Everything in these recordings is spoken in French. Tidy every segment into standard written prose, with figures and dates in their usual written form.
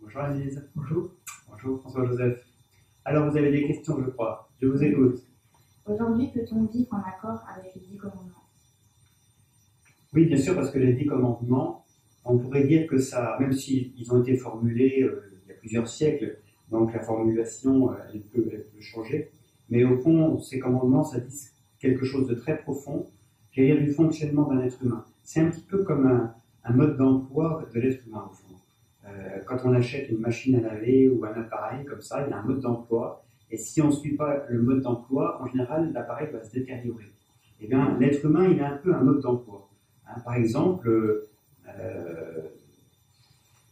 Bonjour Annelise. Bonjour. Bonjour François-Joseph. Alors vous avez des questions, je crois. Je vous écoute. Aujourd'hui, peut-on vivre en accord avec les 10 commandements? Oui, bien sûr, parce que les 10 commandements, on pourrait dire que ça, même s'ils ont été formulés il y a plusieurs siècles, donc la formulation, elle peut changer, mais au fond, ces commandements, ça dit quelque chose de très profond, j'allais dire du fonctionnement d'un être humain. C'est un petit peu comme un mode d'emploi de l'être humain, au fond. Quand on achète une machine à laver ou un appareil comme ça, il y a un mode d'emploi, et si on ne suit pas le mode d'emploi, en général, l'appareil va se détériorer. Eh bien, l'être humain, il a un peu un mode d'emploi. Hein, par exemple,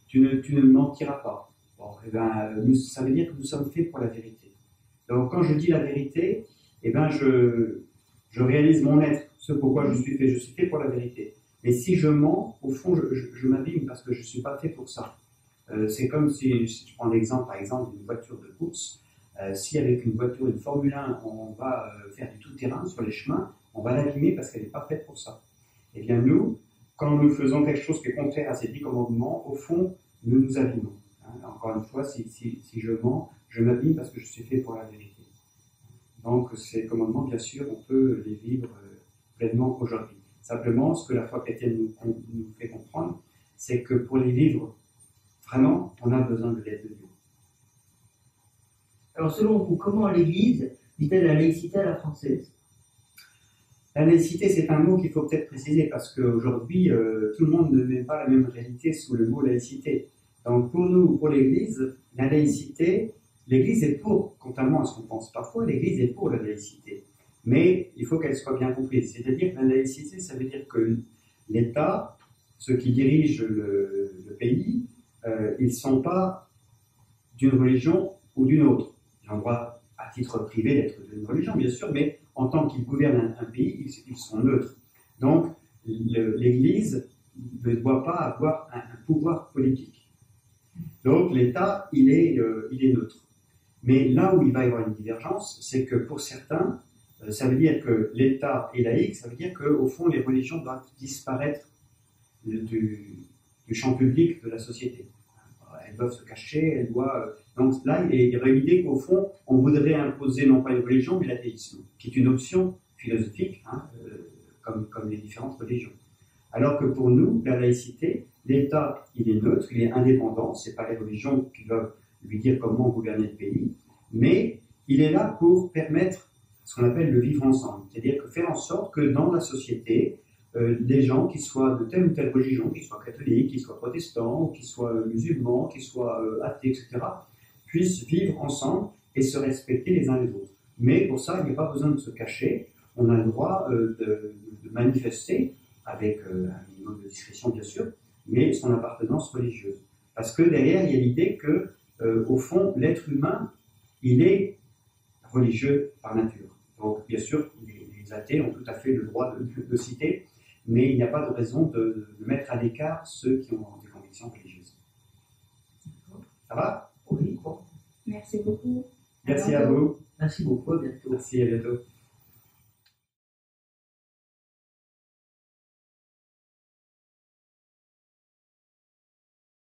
tu ne mentiras pas. Bon, eh ben, ça veut dire que nous sommes faits pour la vérité. Donc, quand je dis la vérité, eh ben, je réalise mon être, ce pourquoi je suis fait pour la vérité. Mais si je mens, au fond, je m'abîme parce que je ne suis pas fait pour ça. C'est comme si je prends l'exemple, par exemple, d'une voiture de course. Si avec une voiture, une Formule 1, on va faire du tout-terrain sur les chemins, on va l'abîmer parce qu'elle n'est pas faite pour ça. Eh bien, nous, quand nous faisons quelque chose qui est contraire à ces 10 commandements, au fond, nous nous abîmons. Hein, encore une fois, si je mens, je m'abîme parce que je suis fait pour la vérité. Donc, ces commandements, bien sûr, on peut les vivre pleinement aujourd'hui. Simplement, ce que la foi chrétienne nous fait comprendre, c'est que pour les vivre vraiment, on a besoin de l'aide de Dieu. Alors, selon vous, comment l'Église vit-elle la laïcité à la française? La laïcité, c'est un mot qu'il faut peut-être préciser parce qu'aujourd'hui, tout le monde ne met pas la même réalité sous le mot laïcité. Donc, pour nous, pour l'Église, la laïcité, l'Église est pour, contrairement à ce qu'on pense parfois, l'Église est pour la laïcité. Mais il faut qu'elle soit bien comprise. C'est-à-dire que la laïcité, ça veut dire que l'État, ceux qui dirigent le pays, ils ne sont pas d'une religion ou d'une autre. Ils ont le droit, à titre privé, d'être d'une religion, bien sûr, mais en tant qu'ils gouvernent un pays, ils sont neutres. Donc, l'Église ne doit pas avoir un pouvoir politique. Donc, l'État, il est neutre. Mais là où il va y avoir une divergence, c'est que pour certains, ça veut dire que l'État est laïque, ça veut dire qu'au fond, les religions doivent disparaître du champ public de la société. Elles doivent se cacher, elles doivent... Donc là, il y aurait l'idée qu'au fond, on voudrait imposer non pas une religion, mais l'athéisme, qui est une option philosophique, hein, comme les différentes religions. Alors que pour nous, la laïcité, l'État, il est neutre, il est indépendant, ce n'est pas les religions qui doivent lui dire comment gouverner le pays, mais il est là pour permettre ce qu'on appelle le vivre ensemble, c'est-à-dire que faire en sorte que dans la société, des gens qui soient de telle ou telle religion, qui soient catholiques, qui soient protestants, qui soient musulmans, qui soient athées, etc., puissent vivre ensemble et se respecter les uns les autres. Mais pour ça, il n'y a pas besoin de se cacher. On a le droit de manifester, avec un minimum de discrétion bien sûr, mais son appartenance religieuse. Parce que derrière, il y a l'idée que, au fond, l'être humain, il est religieux par nature. Donc, bien sûr, les athées ont tout à fait le droit de citer, mais il n'y a pas de raison de mettre à l'écart ceux qui ont des convictions religieuses. Ça va? Oui, bon. Merci beaucoup. Merci à vous. Merci beaucoup, à bientôt. Merci, à bientôt.